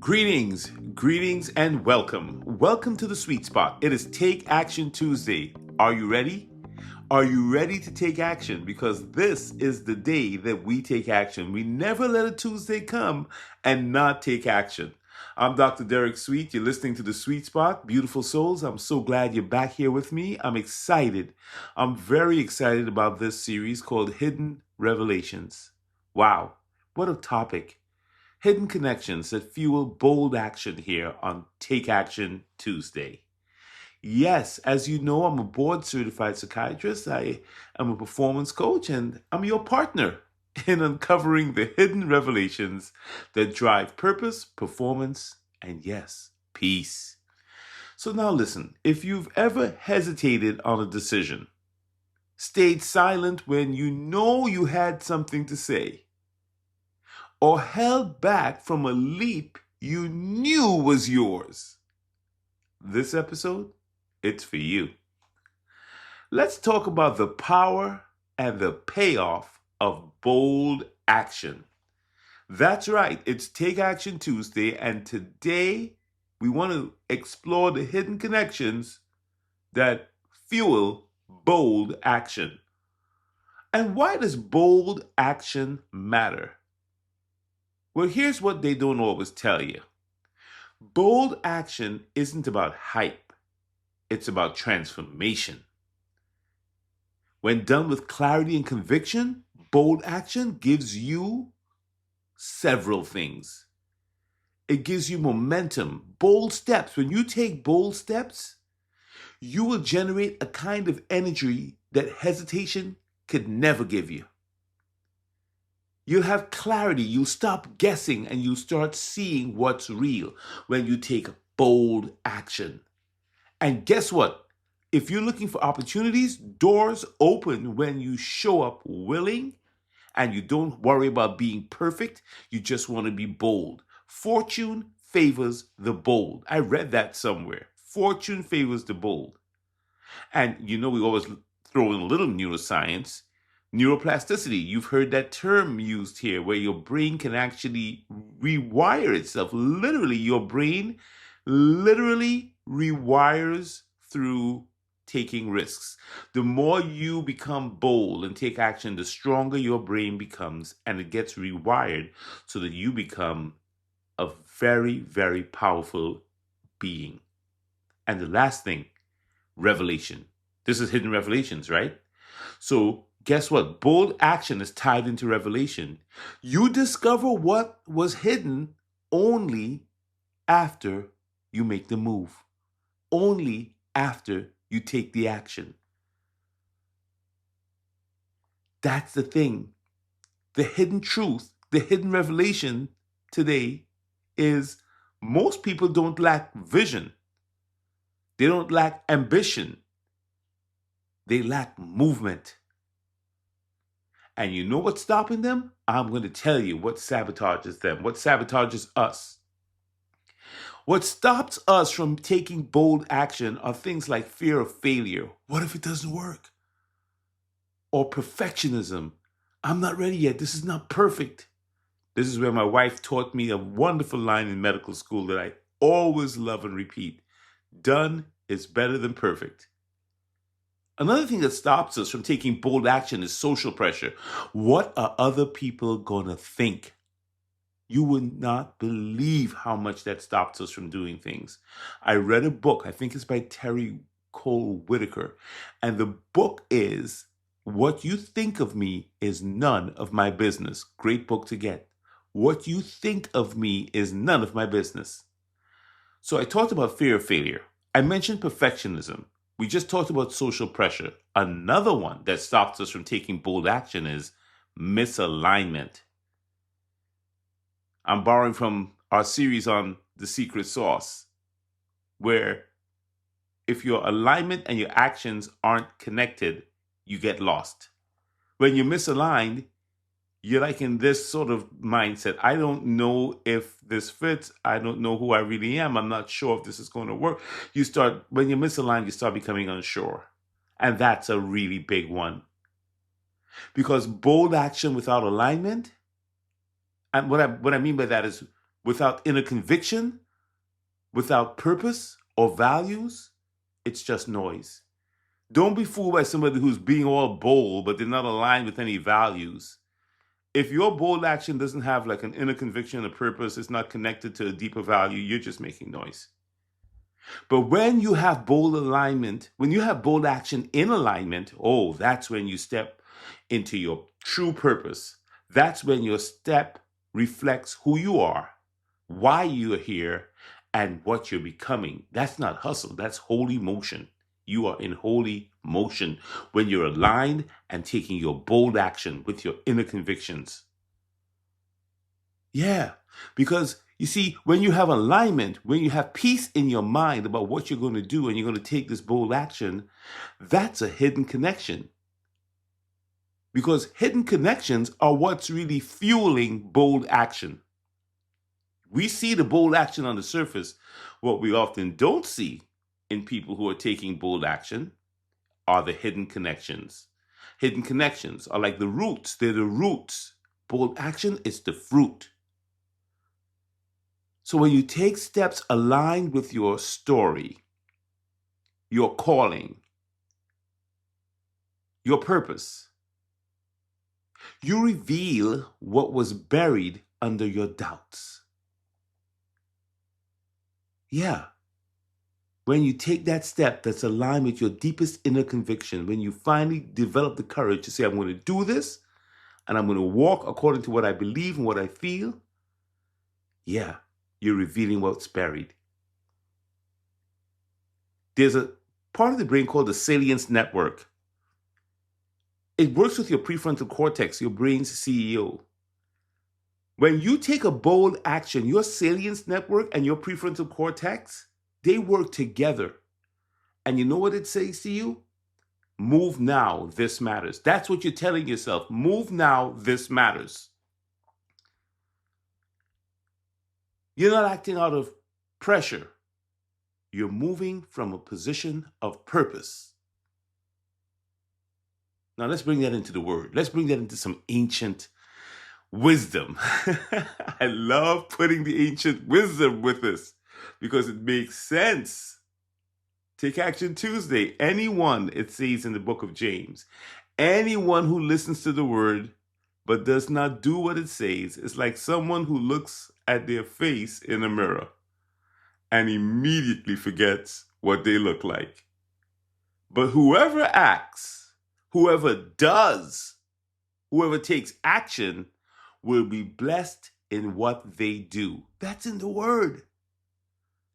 Greetings, and welcome. Welcome to the sweet spot. It is Take Action Tuesday. Are you ready? Are you ready to take action? Because this is the day that we take action. We never let a Tuesday come and not take action. I'm Dr. Derek Sweet. You're listening to the Sweet Spot. Beautiful souls, I'm so glad you're back here with me. I'm excited. I'm very excited about this series called Hidden Revelations. Wow, what a topic. Hidden connections that fuel bold action here on Take Action Tuesday. Yes, as you know, I'm a board certified psychiatrist. I am a performance coach, and I'm your partner in uncovering the hidden revelations that drive purpose, performance, and yes, peace. So now listen, if you've ever hesitated on a decision, stayed silent when you know you had something to say, or held back from a leap you knew was yours, this episode, it's for you. Let's talk about the power and the payoff of bold action. That's right, it's Take Action Tuesday, and today we want to explore the hidden connections that fuel bold action. And why does bold action matter? Well, here's what they don't always tell you. Bold action isn't about hype. It's about transformation. When done with clarity and conviction, bold action gives you several things. It gives you momentum, bold steps. When you take bold steps, you will generate a kind of energy that hesitation could never give you. You'll have clarity, you'll stop guessing, and you'll start seeing what's real when you take bold action. And guess what? If you're looking for opportunities, doors open when you show up willing and you don't worry about being perfect. You just want to be bold. Fortune favors the bold. I read that somewhere. Fortune favors the bold. And you know, we always throw in a little neuroscience. Neuroplasticity, you've heard that term used here, where your brain can actually rewire itself. Literally, your brain literally rewires through taking risks. The more you become bold and take action, the stronger your brain becomes, and it gets rewired so that you become a very, very powerful being. And the last thing, revelation. This is hidden revelations, right? So guess what? Bold action is tied into revelation. You discover what was hidden only after you make the move, only after you take the action. That's the thing. The hidden truth, the hidden revelation today is most people don't lack vision. They don't lack ambition. They lack movement. And you know what's stopping them? I'm going to tell you what sabotages them, what sabotages us. What stops us from taking bold action are things like fear of failure. What if it doesn't work? Or perfectionism. I'm not ready yet. This is not perfect. This is where my wife taught me a wonderful line in medical school that I always love and repeat. Done is better than perfect. Another thing that stops us from taking bold action is social pressure. What are other people going to think? You would not believe how much that stops us from doing things. I read a book, I think it's by Terry Cole Whitaker, and the book is What You Think of Me Is None of My Business. Great book to get. What you think of me is none of my business. So I talked about fear of failure. I mentioned perfectionism. We just talked about social pressure. Another one that stops us from taking bold action is misalignment. I'm borrowing from our series on the secret sauce, where if your alignment and your actions aren't connected, you get lost. When you're misaligned, you're like in this sort of mindset. I don't know if this fits. I don't know who I really am. I'm not sure if this is going to work. When you're misaligned, you start becoming unsure. And that's a really big one. Because bold action without alignment, and what I mean by that is without inner conviction, without purpose or values, it's just noise. Don't be fooled by somebody who's being all bold, but they're not aligned with any values. If your bold action doesn't have like an inner conviction, a purpose, it's not connected to a deeper value, you're just making noise. But when you have bold alignment, when you have bold action in alignment, oh, that's when you step into your true purpose. That's when your step reflects who you are, why you're here, and what you're becoming. That's not hustle, that's holy motion. You are in holy motion when you're aligned and taking your bold action with your inner convictions. Yeah, because you see, when you have alignment, when you have peace in your mind about what you're going to do and you're going to take this bold action, that's a hidden connection. Because hidden connections are what's really fueling bold action. We see the bold action on the surface. What we often don't see in people who are taking bold action are the hidden connections. Hidden connections are like the roots. They're the roots. Bold action is the fruit. So when you take steps aligned with your story, your calling, your purpose, you reveal what was buried under your doubts. Yeah. When you take that step that's aligned with your deepest inner conviction, when you finally develop the courage to say, I'm going to do this, and I'm going to walk according to what I believe and what I feel, yeah, you're revealing what's buried. There's a part of the brain called the salience network. It works with your prefrontal cortex, your brain's CEO. When you take a bold action, your salience network and your prefrontal cortex, they work together. And you know what it says to you? Move now, this matters. That's what you're telling yourself. Move now, this matters. You're not acting out of pressure. You're moving from a position of purpose. Now let's bring that into the word. Let's bring that into some ancient wisdom. I love putting the ancient wisdom with this because it makes sense. Take Action Tuesday. Anyone, it says in the book of James, anyone who listens to the word but does not do what it says is like someone who looks at their face in a mirror and immediately forgets what they look like. But whoever acts, whoever does, whoever takes action will be blessed in what they do. That's in the word.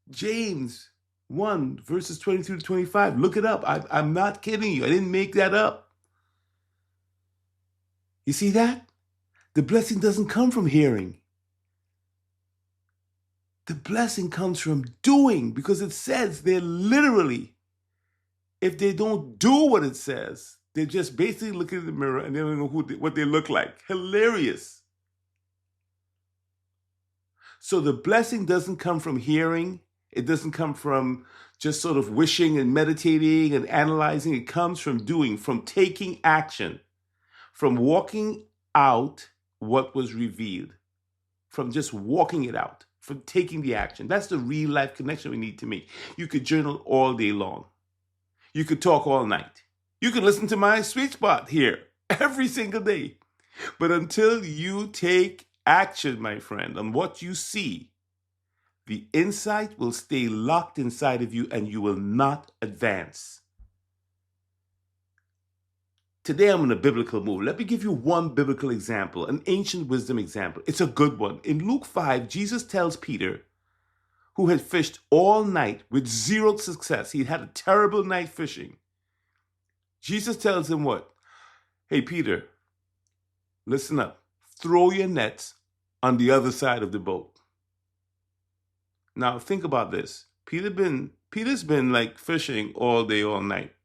James 1, verses 22 to 25. Look it up. I'm not kidding you. I didn't make that up. You see that? The blessing doesn't come from hearing. The blessing comes from doing, because it says they're literally, if they don't do what it says, they're just basically looking in the mirror and they don't know what they look like. Hilarious. So the blessing doesn't come from hearing. It doesn't come from just sort of wishing and meditating and analyzing. It comes from doing, from taking action, from walking out what was revealed, from just walking it out, from taking the action. That's the real life connection we need to make. You could journal all day long. You could talk all night. You could listen to my sweet spot here every single day. But until you take action, my friend, on what you see, the insight will stay locked inside of you and you will not advance. Today I'm in a biblical mood. Let me give you one biblical example, an ancient wisdom example. It's a good one. In Luke 5, Jesus tells Peter, who had fished all night with zero success, he had a terrible night fishing. Jesus tells him what? Hey, Peter, listen up. Throw your nets on the other side of the boat. Now, think about this. Peter's been like fishing all day, all night.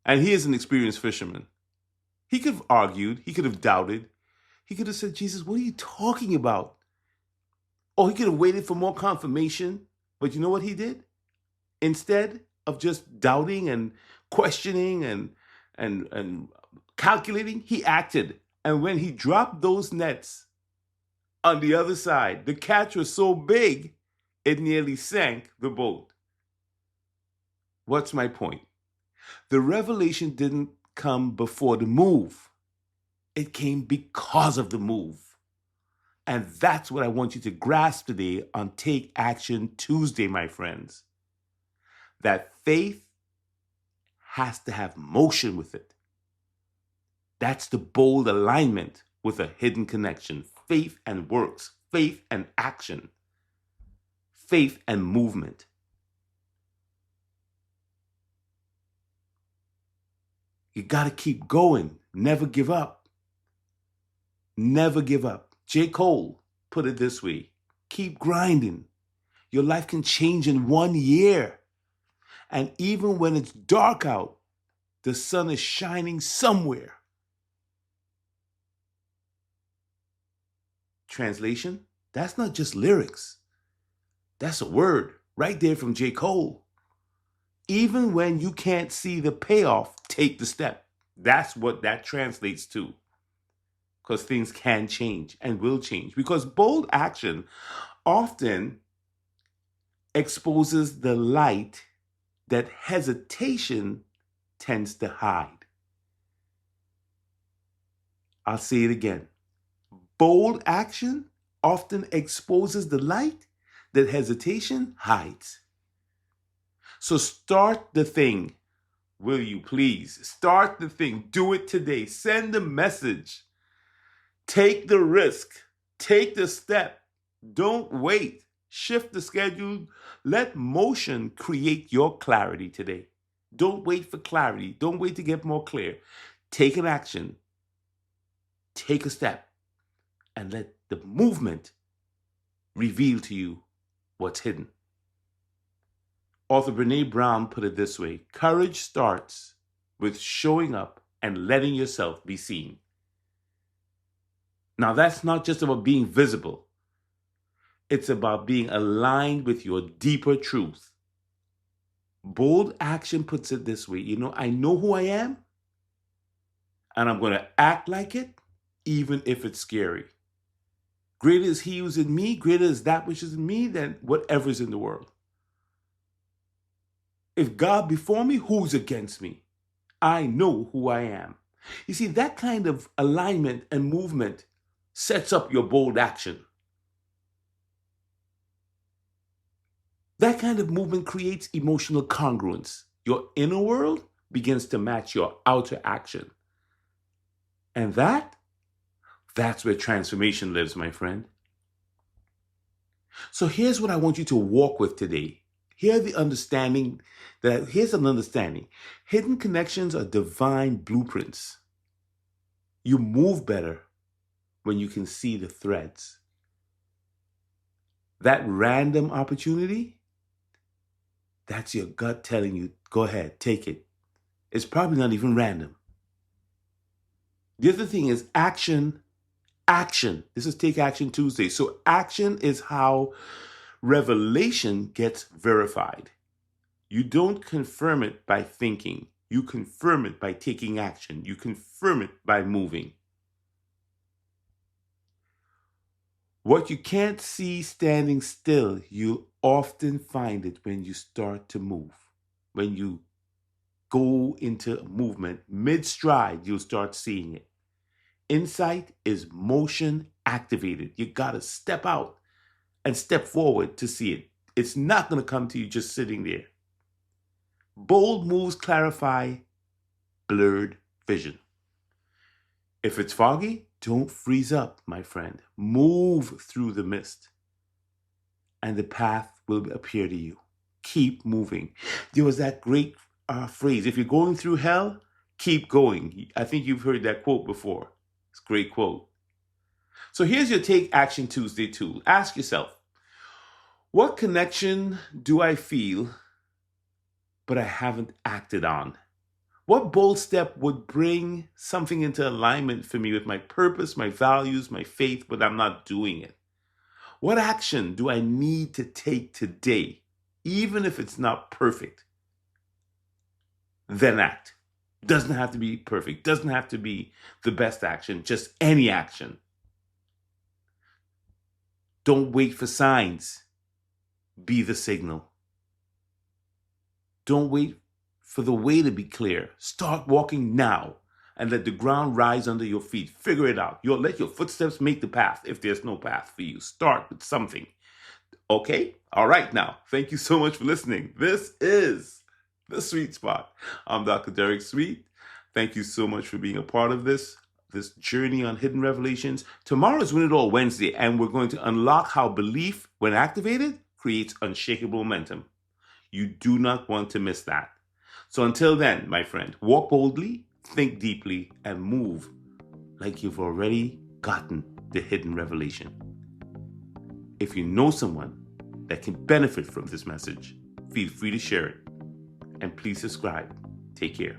And he is an experienced fisherman. He could have argued. He could have doubted. He could have said, Jesus, what are you talking about? Or he could have waited for more confirmation. But you know what he did? Instead of just doubting and questioning and calculating, he acted. And when he dropped those nets On the other side, the catch was so big, it nearly sank the boat. What's my point? The revelation didn't come before the move, it came because of the move. And that's what I want you to grasp today on Take Action Tuesday, my friends. That faith has to have motion with it. That's the bold alignment with a hidden connection. Faith and works, faith and action, faith and movement. You got to keep going. Never give up. Never give up. J. Cole put it this way: keep grinding. Your life can change in 1 year. And even when it's dark out, the sun is shining somewhere. Translation: that's not just lyrics. That's a word right there from J. Cole. Even when you can't see the payoff, take the step. That's what that translates to. Because things can change and will change. Because bold action often exposes the light that hesitation tends to hide. I'll say it again. Bold action often exposes the light that hesitation hides. So start the thing, will you please? Start the thing. Do it today. Send the message. Take the risk. Take the step. Don't wait. Shift the schedule. Let motion create your clarity today. Don't wait for clarity. Don't wait to get more clear. Take an action. Take a step. And let the movement reveal to you what's hidden. Author Brene Brown put it this way: courage starts with showing up and letting yourself be seen. Now, that's not just about being visible. It's about being aligned with your deeper truth. Bold action puts it this way: I know who I am, and I'm going to act like it, even if it's scary. Greater is he who's in me, greater is that which is in me than whatever is in the world. If God before me, who's against me? I know who I am. You see, that kind of alignment and movement sets up your bold action. That kind of movement creates emotional congruence. Your inner world begins to match your outer action. And that's where transformation lives, my friend. So here's what I want you to walk with today. Here's an understanding. Hidden connections are divine blueprints. You move better when you can see the threads. That random opportunity, that's your gut telling you, go ahead, take it. It's probably not even random. The other thing is action. This is Take Action Tuesday. So action is how revelation gets verified. You don't confirm it by thinking. You confirm it by taking action. You confirm it by moving. What you can't see standing still, you'll often find it when you start to move. When you go into movement, mid-stride, you'll start seeing it. Insight is motion activated. You got to step out and step forward to see it. It's not going to come to you just sitting there. Bold moves clarify blurred vision. If it's foggy, don't freeze up, my friend. Move through the mist, and the path will appear to you. Keep moving. There was that great phrase: if you're going through hell, keep going. I think you've heard that quote before. It's a great quote. So here's your Take Action Tuesday tool. Ask yourself, what connection do I feel but I haven't acted on? What bold step would bring something into alignment for me with my purpose, my values, my faith, but I'm not doing it? What action do I need to take today, even if it's not perfect? Then act. Doesn't have to be perfect. Doesn't have to be the best action. Just any action. Don't wait for signs. Be the signal. Don't wait for the way to be clear. Start walking now and let the ground rise under your feet. Figure it out. You'll let your footsteps make the path if there's no path for you. Start with something. Okay? All right now. Thank you so much for listening. This is The Sweet Spot. I'm Dr. Derek Sweet. Thank you so much for being a part of this journey on hidden revelations. Tomorrow is Win It All Wednesday, and we're going to unlock how belief, when activated, creates unshakable momentum. You do not want to miss that. So until then, my friend, walk boldly, think deeply, and move like you've already gotten the hidden revelation. If you know someone that can benefit from this message, feel free to share it. And please subscribe. Take care.